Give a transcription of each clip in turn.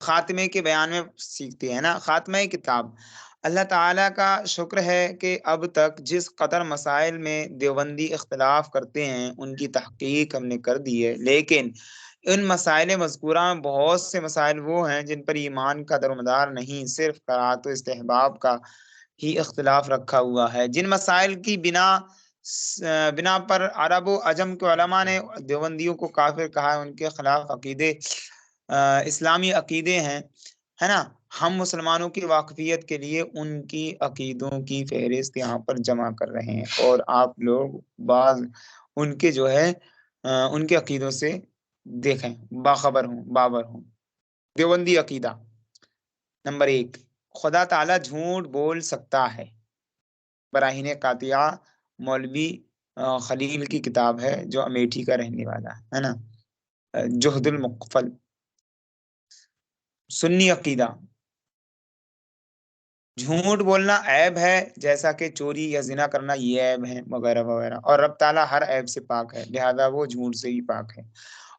خاتمے کے بیان میں سیکھتے ہیں نا، خاتمہ کتاب۔ اللہ تعالیٰ کا شکر ہے کہ اب تک جس قدر مسائل میں دیوبندی اختلاف کرتے ہیں ان کی تحقیق ہم نے کر دی ہے، لیکن ان مسائل مذکورہ میں بہت سے مسائل وہ ہیں جن پر ایمان کا درمدار نہیں، صرف قرات و استحباب کا ہی اختلاف رکھا ہوا ہے۔ جن مسائل کی بنا پر عرب و عجم کے علماء نے دیوبندیوں کو کافر کہا ہے، ان کے خلاف عقیدے اسلامی عقیدے ہیں، ہے نا، ہم مسلمانوں کی واقفیت کے لیے ان کی عقیدوں کی فہرست یہاں پر جمع کر رہے ہیں، اور آپ لوگ بعض ان کے جو ہے ان کے عقیدوں سے دیکھیں، باخبر ہوں، بابر ہوں۔ دیوبندی عقیدہ نمبر 1، خدا تعالیٰ جھوٹ بول سکتا ہے۔ براہین قاطعہ مولوی خلیل کی کتاب ہے، جو امیٹھی کا رہنے والا ہے نا، جہد المقفل۔ سنی عقیدہ، جھوٹ بولنا عیب ہے، جیسا کہ چوری یا زنا کرنا یہ عیب ہے، وغیرہ وغیرہ، اور رب تعالیٰ ہر عیب سے پاک ہے، لہذا وہ جھوٹ سے ہی پاک ہے۔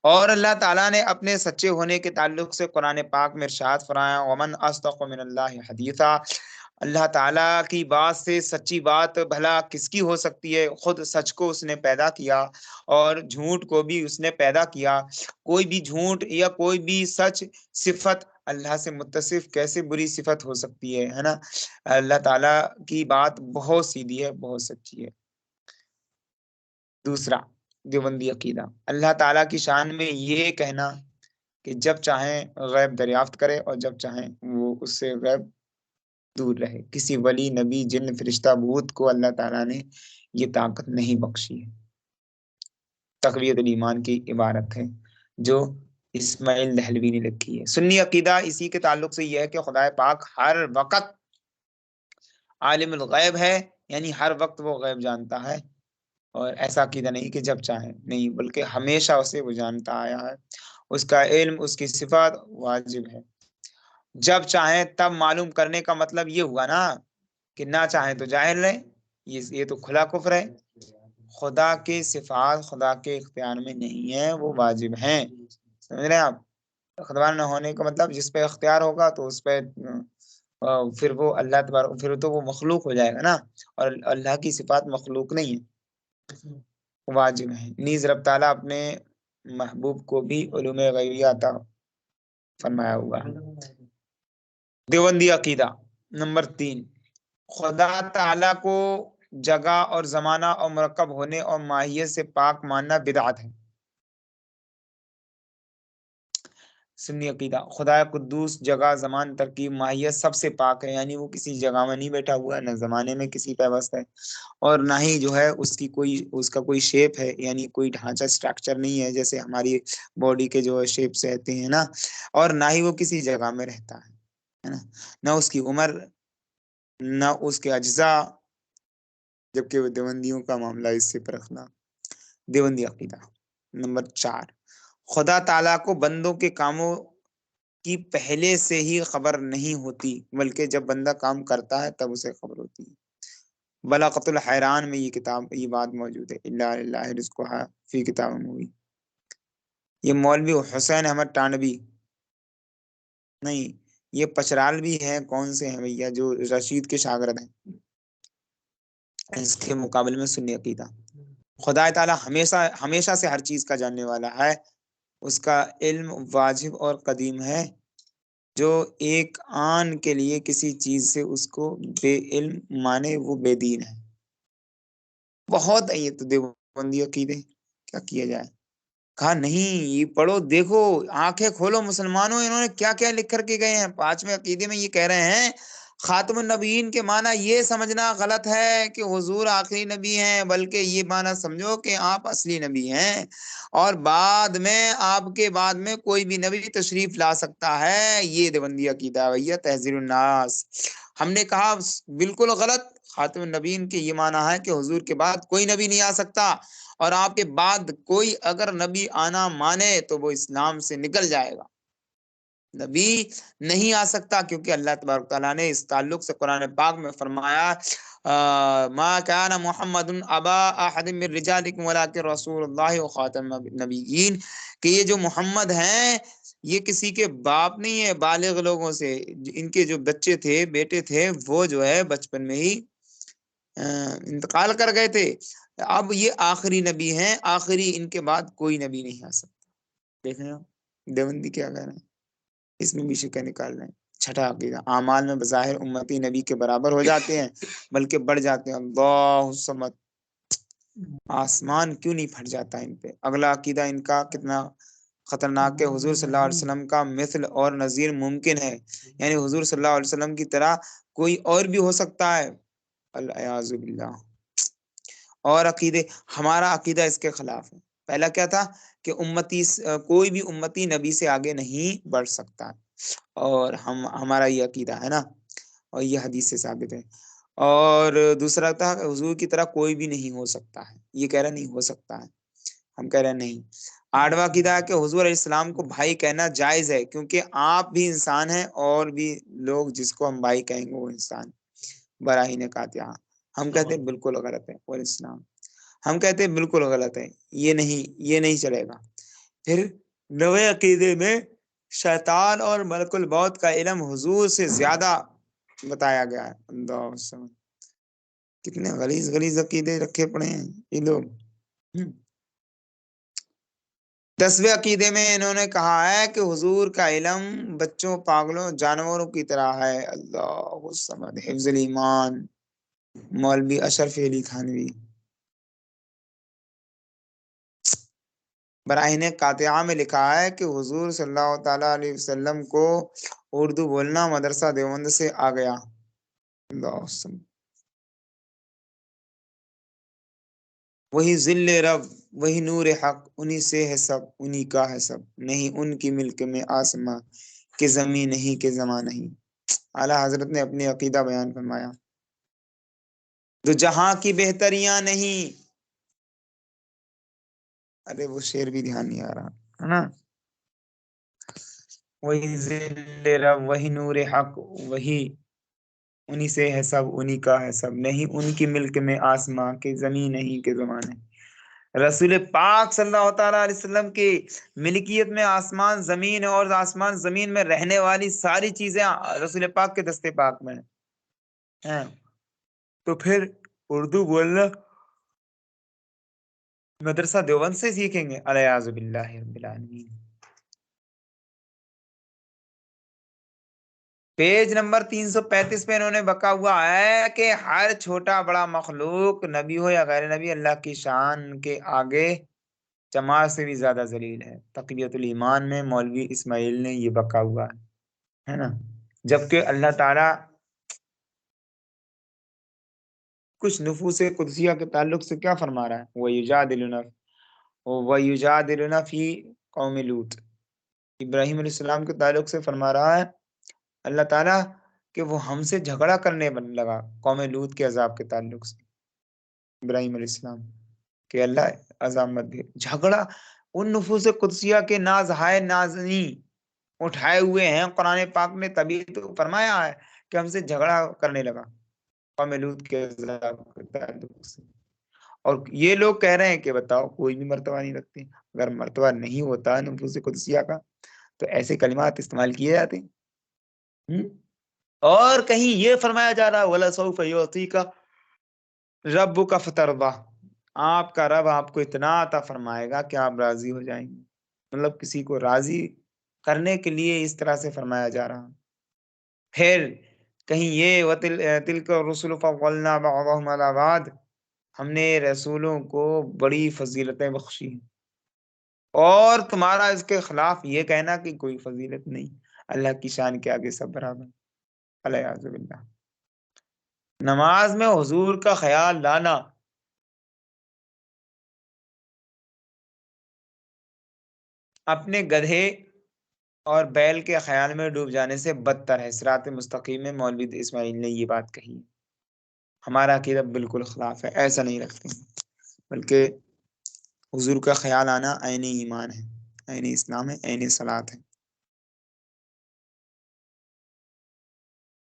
اور اللہ تعالیٰ نے اپنے سچے ہونے کے تعلق سے قرآن پاک میں ارشاد فرمایا، ومن اصدق من اللہ حدیثا، اللہ تعالیٰ کی بات سے سچی بات بھلا کس کی ہو سکتی ہے؟ خود سچ کو اس نے پیدا کیا اور جھوٹ کو بھی اس نے پیدا کیا۔ کوئی بھی جھوٹ یا کوئی بھی سچ صفت اللہ سے متصف کیسے بری صفت ہو سکتی ہے نا؟ اللہ تعالیٰ کی بات بہت سیدھی ہے، بہت سچی ہے۔ دوسرا دیوبندی عقیدہ، اللہ تعالیٰ کی شان میں یہ کہنا کہ جب چاہیں غیب دریافت کرے اور جب چاہیں وہ اس سے غیب دور رہے۔ کسی ولی، نبی، جن، فرشتہ، بھوت کو اللہ تعالیٰ نے یہ طاقت نہیں بخشی ہے۔ تقویت الایمان کی عبارت ہے جو اسماعیل دہلوی نے لکھی ہے۔ سنی عقیدہ اسی کے تعلق سے یہ ہے کہ خدا پاک ہر وقت عالم الغیب ہے، یعنی ہر وقت وہ غیب جانتا ہے، اور ایسا عقیدہ نہیں کہ جب چاہے، نہیں، بلکہ ہمیشہ اسے وہ جانتا آیا ہے۔ اس کا علم، اس کی صفات واجب ہے۔ جب چاہیں تب معلوم کرنے کا مطلب یہ ہوا نا کہ نہ چاہیں تو جاہل رہے، یہ تو کھلا کفر ہے۔ خدا کے صفات خدا کے اختیار میں نہیں ہے، وہ واجب ہیں، سمجھ رہے ہیں آپ؟ اختیار نہ ہونے کا مطلب جس پہ اختیار ہوگا تو اس پہ پھر وہ اللہ تبارک، پھر تو وہ مخلوق ہو جائے گا نا، اور اللہ کی صفات مخلوق نہیں ہے، واجب ہیں۔ نیز رب تعالیٰ اپنے محبوب کو بھی علوم غیبیہ عطا فرمایا ہوا ہے۔ دیوبندی عقیدہ نمبر 3، خدا تعالیٰ کو جگہ اور زمانہ اور مرکب ہونے اور ماہیت سے پاک ماننا بدعت ہے۔ سنی عقیدہ، خدا قدوس جگہ، زمان، ترکیب، ماہیت سب سے پاک ہے، یعنی وہ کسی جگہ میں نہیں بیٹھا ہوا ہے، نہ زمانے میں کسی پیوست ہے، اور نہ ہی جو ہے اس کا کوئی شیپ ہے، یعنی کوئی ڈھانچہ سٹرکچر نہیں ہے جیسے ہماری باڈی کے جو شیپس رہتے ہیں نا، اور نہ ہی وہ کسی جگہ میں رہتا ہے نا، نہ اس کی عمر، نہ اس کے اجزاء، جبکہ وہ دیوبندیوں کا معاملہ اس سے پرکھنا۔ دیوبندی عقیدہ نمبر 4، خدا تعالیٰ کو بندوں کے کاموں کی پہلے سے ہی خبر نہیں ہوتی، بلکہ جب بندہ کام کرتا ہے تب اسے خبر ہوتی ہے۔ بلاغت الحیران میں یہ بات موجود ہے، الا للہ رزقها فی کتاب مبین۔ یہ مولوی حسین احمد تانوی نہیں، یہ پچرال بھی ہے، کون سے ہیں بھیا، جو رشید کے شاگرد ہیں۔ اس کے مقابلے میں سنی عقیدہ، خدا تعالیٰ ہمیشہ سے ہر چیز کا جاننے والا ہے، اس کا علم واجب اور قدیم ہے، جو ایک آن کے لیے کسی چیز سے اس کو بے علم مانے وہ بے دین ہے۔ بہت ہے یہ تو دیوبندی عقیدے، کیا کیا جائے؟ کہا نہیں، یہ پڑھو، دیکھو، آنکھیں کھولو مسلمانوں، انہوں نے کیا کیا لکھ کر کے گئے ہیں۔ 5ویں عقیدے میں یہ کہہ رہے ہیں خاتم النبیین کے معنی یہ سمجھنا غلط ہے کہ حضور آخری نبی ہیں، بلکہ یہ معنی سمجھو کہ آپ اصلی نبی ہیں، اور بعد میں آپ کے بعد میں کوئی بھی نبی تشریف لا سکتا ہے۔ یہ دیوبندی عقیدہ ہے بھیا، تحذیر الناس۔ ہم نے کہا بالکل غلط، خاتم النبیین کے یہ معنی ہے کہ حضور کے بعد کوئی نبی نہیں آ سکتا، اور آپ کے بعد کوئی اگر نبی آنا مانے تو وہ اسلام سے نکل جائے گا، نبی نہیں آ سکتا، کیونکہ اللہ تبارک تعالیٰ نے اس تعلق سے قرآن پاک میں فرمایا ما کان محمد ابا احد من رجالکم ولکن رسول اللہ وخاتم النبیین، کہ یہ جو محمد ہیں یہ کسی کے باپ نہیں ہے، بالغ لوگوں سے ان کے جو بچے تھے، بیٹے تھے، وہ جو ہے بچپن میں ہی انتقال کر گئے تھے۔ اب یہ آخری نبی ہیں، آخری، ان کے بعد کوئی نبی نہیں آ سکتا۔ دیکھیں آپ دیوبندی کیا کہہ رہے ہیں، اس میں بھی شکر نکال رہے ہیں۔ چھٹا عقیدہ، اعمال میں بظاہر امتی نبی کے برابر ہو جاتے ہیں، بلکہ بڑھ جاتے ہیں۔ اللہ سمت، آسمان کیوں نہیں پھٹ جاتا ان پہ۔ اگلا عقیدہ ان کا کتنا خطرناک ہے، حضور صلی اللہ علیہ وسلم کا مثل اور نظیر ممکن ہے، یعنی حضور صلی اللہ علیہ وسلم کی طرح کوئی اور بھی ہو سکتا ہے، الیاذ باللہ۔ اور عقیدے، ہمارا عقیدہ اس کے خلاف ہے۔ پہلا کیا تھا کہ امتی، کوئی بھی امتی نبی سے آگے نہیں بڑھ سکتا، اور ہمارا یہ عقیدہ ہے نا، اور یہ حدیث سے ثابت ہے۔ اور دوسرا تھا کہ حضور کی طرح کوئی بھی نہیں ہو سکتا ہے، یہ کہہ رہا نہیں ہو سکتا ہے، ہم کہہ رہے نہیں۔ آٹھواں عقیدہ ہے کہ حضور علیہ السلام کو بھائی کہنا جائز ہے، کیونکہ آپ بھی انسان ہیں اور بھی لوگ جس کو ہم بھائی کہیں گے وہ انسان، براہین قاطعہ۔ ہم کہتے ہیں بالکل غلط ہے، علیہ السلام، ہم کہتے ہیں بالکل غلط ہے، یہ نہیں چلے گا۔ پھر نوے عقیدے میں شیطان اور ملک الموت کا علم حضور سے زیادہ بتایا گیا ہے۔ اللہ سمجھ، کتنے غلیظ غلیظ عقیدے رکھے پڑے ہیں یہ لوگ۔ 10ویں عقیدے میں انہوں نے کہا ہے کہ حضور کا علم بچوں، پاگلوں، جانوروں کی طرح ہے۔ اللہ سمجھ، حفظ الایمان، مولوی اشرف علی تھانوی۔ براہین قاطعہ میں لکھا ہے کہ حضور صلی اللہ تعالیٰ علیہ وسلم کو اردو بولنا مدرسہ دیوبند سے آ گیا۔ اللہ سمجھ، وہی ذل رب، وہی نور حق، انہی سے ہے سب، انہی کا ہے سب، نہیں ان کی ملک میں آسماں کہ زمین نہیں کہ زمان نہیں۔ اعلیٰ حضرت نے اپنی عقیدہ بیان فرمایا، جو جہاں کی بہتریاں نہیں، ارے وہ شعر بھی دھیان نہیں آ رہا ہے نا، وہی ذل رب، وہی نور حق، وہی انہی سے ہے سب، انہی کا ہے سب، نہیں ان کی ملک میں آسماں کہ زمین نہیں کہ زمان ہے۔ رسول پاک صلی اللہ تعالیٰ علیہ وسلم کی ملکیت میں آسمان زمین ہے، اور آسمان زمین میں رہنے والی ساری چیزیں رسول پاک کے دستے پاک میں ہیں۔ تو پھر اردو بولنا مدرسہ دیوبند سے سیکھیں گے، الیاذ باللہ رب العالمین۔ پیج نمبر 335 پہ انہوں نے بکا ہوا ہے کہ ہر چھوٹا بڑا مخلوق، نبی ہو یا غیر نبی، اللہ کی شان کے آگے جماعت سے بھی زیادہ ذلیل ہے۔ تقویۃ الایمان میں مولوی اسماعیل نے یہ بکا ہوا ہے نا، جبکہ اللہ تعالیٰ کچھ نفوس قدسیہ کے تعلق سے کیا فرما رہا ہے، وَيُجَادِلُنَا فِي قوم لوط، ابراہیم علیہ السلام کے تعلق سے فرما رہا ہے اللہ تعالیٰ کہ وہ ہم سے جھگڑا کرنے لگا قوم لوط کے عذاب کے تعلق سے، ابراہیم علیہ السلام کہ اللہ عذاب مت دے۔ جھگڑا ان نفوس قدسیہ کے ناز ہائے نازنی اٹھائے ہوئے ہیں قرآن پاک نے، تبھی تو فرمایا ہے کہ ہم سے جھگڑا کرنے لگا قوم لوط کے عذاب کے تعلق سے۔ اور یہ لوگ کہہ رہے ہیں کہ بتاؤ کوئی بھی مرتبہ نہیں رکھتے، اگر مرتبہ نہیں ہوتا نفوس قدسیہ کا تو ایسے کلمات استعمال کیے جاتے ہیں۔ اور کہیں یہ فرمایا جا رہا ہے وَلَسَوْفَ يُعْطِيكَ رَبُّكَ فَتَرْضَىٰ، آپ کا رب آپ کو اتنا عطا فرمائے گا کہ آپ راضی ہو جائیں گے۔ مطلب کسی کو راضی کرنے کے لیے اس طرح سے فرمایا جا رہا۔ پھر کہیں یہ وَتِلْكَ الرُّسُلُ فَضَّلْنَا بَعْضَهُمْ عَلَىٰ بَعْضٍ، ہم نے رسولوں کو بڑی فضیلتیں بخشی، اور تمہارا اس کے خلاف یہ کہنا کہ کوئی فضیلت نہیں، اللہ کی شان کے آگے سب برابر، الیاذ باللہ۔ نماز میں حضور کا خیال لانا، اپنے گدھے اور بیل کے خیال میں ڈوب جانے سے بدتر ہے۔ صراط مستقیم میں مولوی اسماعیل نے یہ بات کہی ہے۔ ہمارا عقیدہ بالکل خلاف ہے، ایسا نہیں رکھتے ہیں، بلکہ حضور کا خیال آنا عین ایمان ہے، عین اسلام ہے، عین صلاۃ ہے۔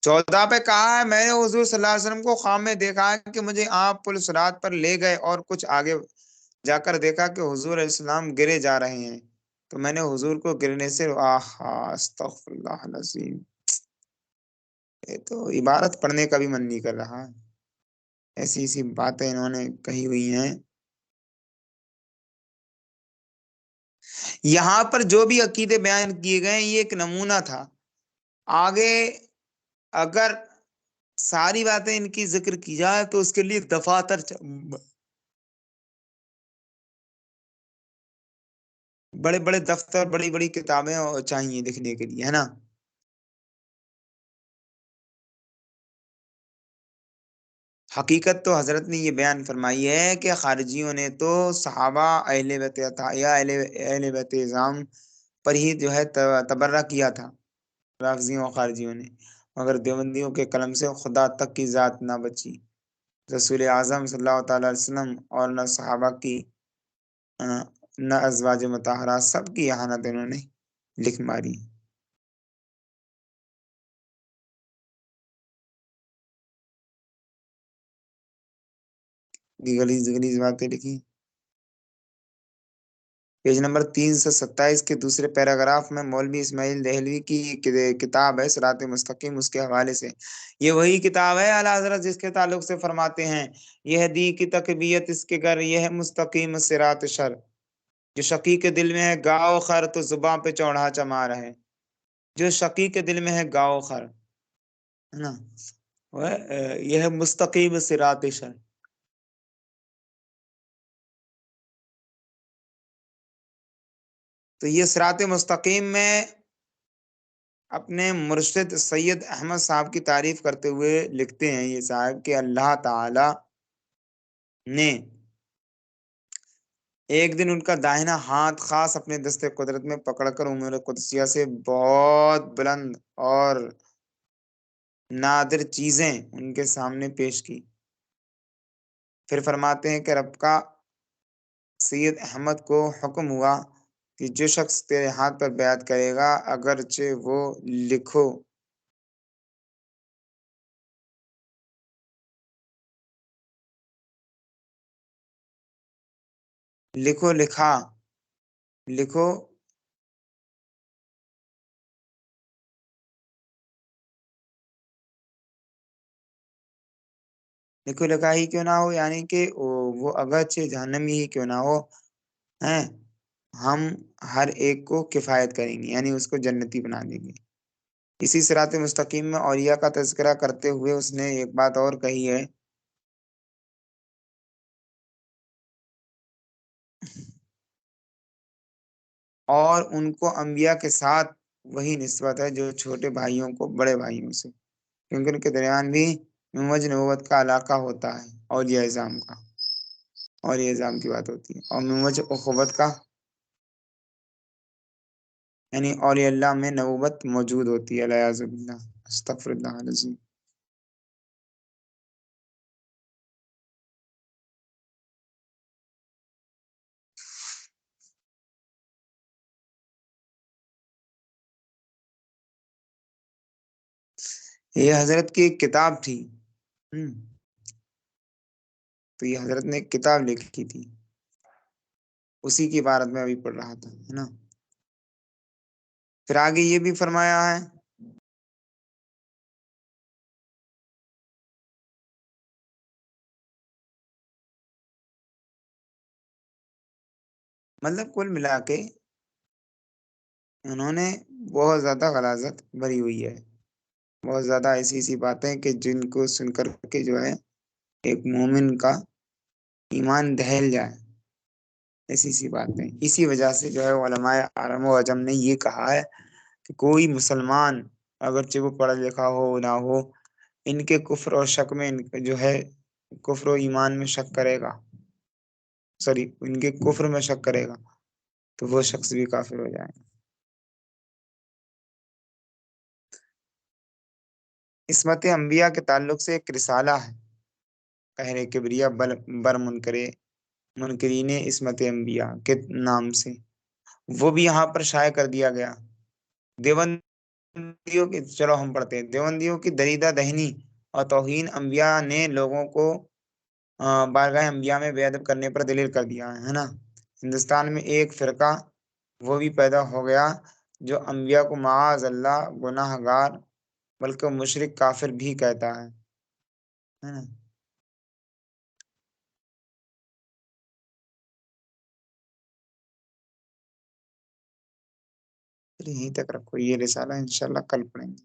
14 پہ کہا ہے میں نے حضور صلی اللہ علیہ وسلم کو خواب میں دیکھا ہے کہ مجھے آپ پل صراط پر لے گئے، اور کچھ آگے جا کر دیکھا کہ حضور علیہ السلام گرے جا رہے ہیں، تو میں نے حضور کو گرنے سے استغفر اللہ العظیم، یہ تو عبارت پڑھنے کا بھی من نہیں کر رہا، ایسی ایسی باتیں انہوں نے کہی ہوئی ہیں۔ یہاں پر جو بھی عقیدے بیان کیے گئے یہ ایک نمونہ تھا، آگے اگر ساری باتیں ان کی ذکر کی جائے تو اس کے لیے دفاتر بڑے بڑے دفتر، بڑی بڑی کتابیں چاہیے لکھنے کے لیے، ہے نا۔ حقیقت تو حضرت نے یہ بیان فرمائی ہے کہ خارجیوں نے تو صحابہ اہل بیت یا اہل بیت اعظام پر ہی جو ہے تبرہ کیا تھا، رافضیوں اور خارجیوں نے، مگر دیوبندیوں کے قلم سے خدا تک کی ذات نہ بچی، رسول اعظم صلی اللہ تعالی علیہ وسلم اور نہ صحابہ کی نہ ازواج مطہرات، سب کی اہانت انہوں نے لکھ ماری۔ گلیز گلیز باتیں لکھی۔ پیج نمبر 327 کے دوسرے پیراگراف میں مولوی اسماعیل دہلوی کی کتاب ہے صراط مستقیم، اس کے حوالے سے یہ وہی کتاب ہے اعلیٰ حضرت جس کے تعلق سے فرماتے ہیں یہ دی کی تقویت اس کے گھر، یہ ہے مستقیم صراط شر، جو شقی کے دل میں ہے گاؤ خر تو زباں پہ چوڑا چمار ہے، جو شقی کے دل میں ہے گاؤ خر، ہے نا، یہ ہے مستقیم صراط شر۔ تو یہ صراط مستقیم میں اپنے مرشد سید احمد صاحب کی تعریف کرتے ہوئے لکھتے ہیں یہ صاحب کہ اللہ تعالی نے ایک دن ان کا داہنا ہاتھ خاص اپنے دست قدرت میں پکڑ کر امور قدسیہ سے بہت بلند اور نادر چیزیں ان کے سامنے پیش کی، پھر فرماتے ہیں کہ رب کا سید احمد کو حکم ہوا کہ جو شخص تیرے ہاتھ پر بیعت کرے گا اگرچہ وہ لکھو لکھا لکھو لکھو لکھا ہی کیوں نہ ہو، یعنی کہ وہ اگرچہ جہنمی ہی کیوں نہ ہو، ہیں ہم ہر ایک کو کفایت کریں گے، یعنی اس کو جنتی بنا دیں گے۔ اسی صراط مستقیم میں اولیاء کا تذکرہ کرتے ہوئے اس نے ایک بات اور کہی ہے، اور ان کو انبیاء کے ساتھ وہی نسبت ہے جو چھوٹے بھائیوں کو بڑے بھائیوں سے، کیونکہ ان کے درمیان بھی ممج نبوت کا علاقہ ہوتا ہے، اولیاء اعظام کا، اولیاء اعظام کی بات ہوتی ہے، اور ممج اخوت کا یعنی اولیاء اللہ میں نبوت موجود ہوتی ہے، الیاذ باللہ، استغفر اللہ العظیم۔ یہ حضرت کی ایک کتاب تھی، تو یہ حضرت نے ایک کتاب لکھی تھی، اسی کی عبارت میں ابھی پڑھ رہا تھا، ہے نا۔ پھر آگے یہ بھی فرمایا ہے مطلب کل ملا کے انہوں نے بہت زیادہ غلاظت بھری ہوئی ہے، بہت زیادہ ایسی ایسی باتیں کہ جن کو سن کر کے جو ہے ایک مومن کا ایمان دہل جائے، ایسی سی باتیں۔ اسی وجہ سے جو ہے علماء عرب و عجم نے یہ کہا ہے کہ کوئی مسلمان اگرچہ وہ پڑھا لکھا ہو نہ ہو، ان کے کفر اور شک میں جو ہے کفر و ایمان میں شک کرے گا، ان کے کفر میں شک کرے گا تو وہ شخص بھی کافر ہو جائے گا۔ عصمت انبیاء کے تعلق سے ایک رسالہ ہے، قہر کبریا بر منکرین عصمت انبیاء کے نام سے، وہ بھی یہاں پر شائع کر دیا گیا۔ دیوبندیوں کی، چلو ہم پڑھتے ہیں، دیوبندیوں کی دریدہ دہنی اور توہین انبیاء نے لوگوں کو بارگاہ انبیاء میں بے ادب کرنے پر دلیل کر دیا ہے نا۔ ہندوستان میں ایک فرقہ وہ بھی پیدا ہو گیا جو انبیاء کو معاذ اللہ گناہ گار بلکہ مشرک کافر بھی کہتا ہے نا؟ پھر یہیں تک رکھو، یہ رسالہ انشاءاللہ کل پڑھیں گے۔